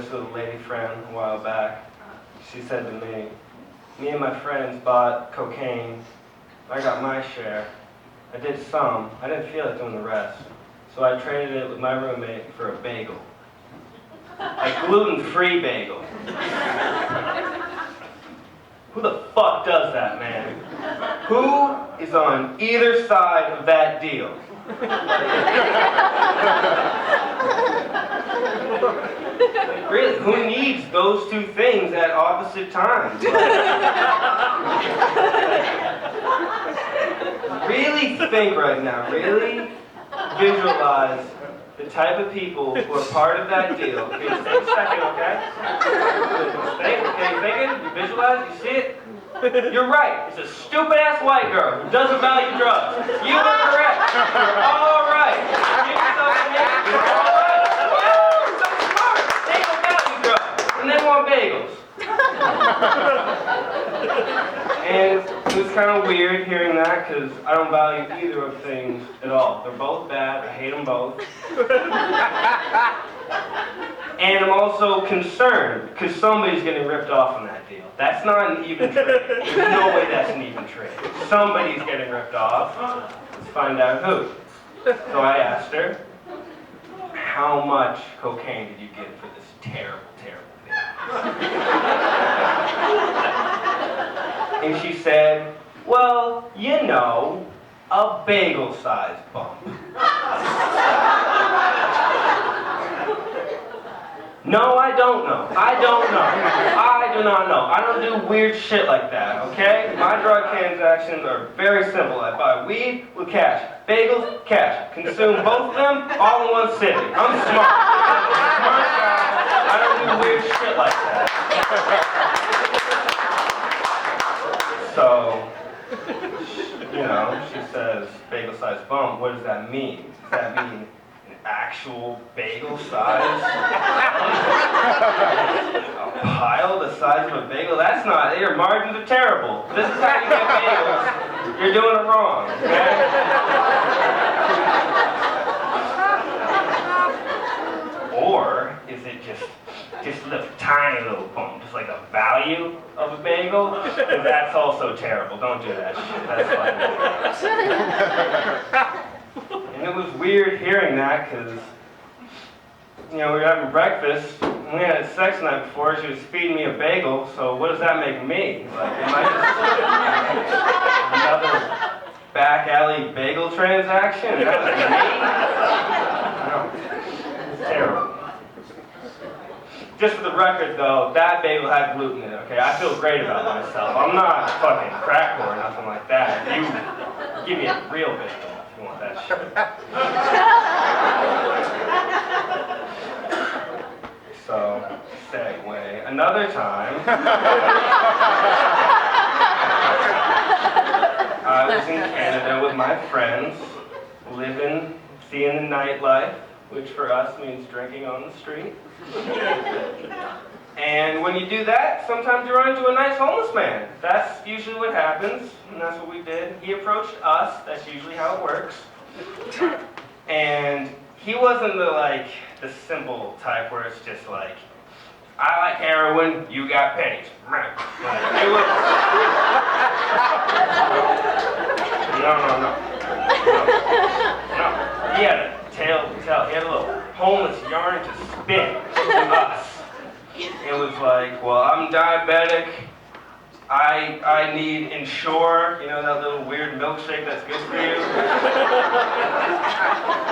this with a lady friend a while back. She said to me and my friends bought cocaine. I got my share. I did some. I didn't feel like doing the rest. So I traded it with my roommate for a bagel. A gluten-free bagel. Who the fuck does that, man? Who is on either side of that deal? Really, who needs those two things at opposite times? Really think right now, really visualize the type of people who are part of that deal. Okay, just take a second, okay? Think, okay, you thinking? You visualize? You see it? You're right. It's a stupid-ass white girl who doesn't value drugs. You are correct. You're all right. Give yourself a hand. You're all right. Woo! So smart. They don't value drugs. And they want bagels. And it was kind of weird hearing that because I don't value either of things at all. They're both bad. I hate them both. And I'm also concerned because somebody's getting ripped off on that deal. That's not an even trade. There's no way that's an even trade. Somebody's getting ripped off. Let's find out who. So I asked her, how much cocaine did you get for this terrible, terrible thing? And she said, well, you know, a bagel-sized bump. No, I don't know. I don't know. I do not know. I don't do weird shit like that, okay? My drug transactions are very simple. I buy weed with cash. Bagels, cash. Consume both of them all in one sitting. I'm smart. I'm a smart guy. I don't do weird shit like that. So, you know, she says, bagel-sized bump. What does that mean? Does that mean actual bagel size? A pile the size of a bagel? That's not, your margins are terrible. This is how you get bagels. You're doing it wrong, okay? Or is it just a tiny little bump, just like a value of a bagel? And that's also terrible. Don't do that shit. That's fine. And it was weird hearing that because, you know, we were having breakfast, and we had sex the night before. She was feeding me a bagel, so what does that make me? Like, am I just another back alley bagel transaction? That was me? No. It's terrible. Just for the record, though, that bagel had gluten in it, okay? I feel great about myself. I'm not fucking crack or nothing like that. You give me a real bagel. Want that shit. So, segue. Another time, I was in Canada with my friends, living, seeing the nightlife, which for us means drinking on the street. And when you do that, sometimes you run into a nice homeless man. That's usually what happens, and that's what we did. He approached us, that's usually how it works. And he wasn't the simple type where it's just like, I like heroin, you got pennies. Like, it was... No. He had a tale to tell. He had a little homeless yarn to spin to us. It was like, well, I'm diabetic. I need Ensure, you know, that little weird milkshake that's good for you.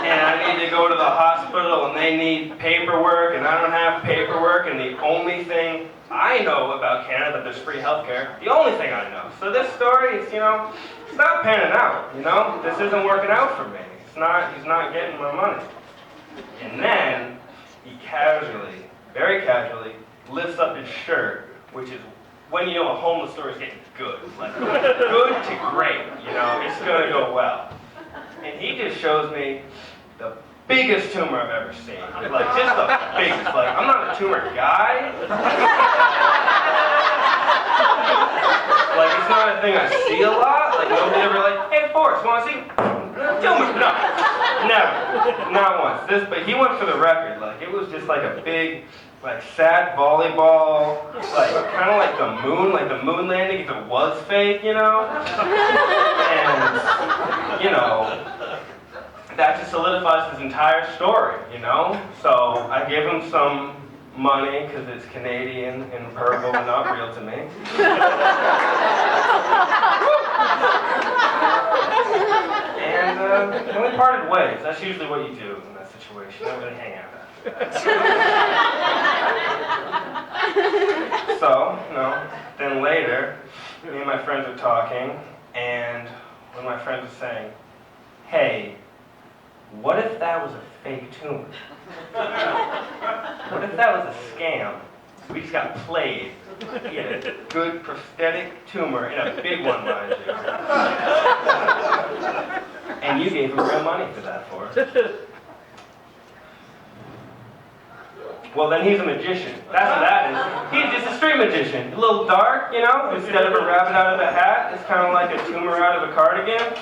And I need to go to the hospital and they need paperwork and I don't have paperwork and the only thing I know about Canada, that there's free healthcare, the only thing I know. So this story is, you know, it's not panning out, you know? This isn't working out for me. He's not getting my money. And then he casually, very casually, lifts up his shirt, which is when you know a homeless store is getting good. Like, good to great, you know, it's gonna go well. And he just shows me the biggest tumor I've ever seen. Like, just the biggest. Like, I'm not a tumor guy. Like, it's not a thing I see a lot. Like, nobody ever like, hey, Forrest, wanna see? Tumor, no. Never. Not once. But he went for the record. Like, it was just like a big like sad volleyball, like kind of like the moon landing if it was fake, you know? And, you know, that just solidifies his entire story, you know? So I give him some money because it's Canadian and verbal and not real to me. And we parted ways. That's usually what you do in that situation. You don't really hang out after that. So, you know, then later, me and my friends were talking, and one of my friends was saying, hey, what if that was a fake tumor? What if that was a scam? We just got played. He had a good prosthetic tumor, and a big one, mind you. And you gave him real money for that for it. Well, then he's a magician. That's what that is. He's just a street magician. A little dark, you know? Instead of a rabbit out of a hat, it's kind of like a tumor out of a cardigan.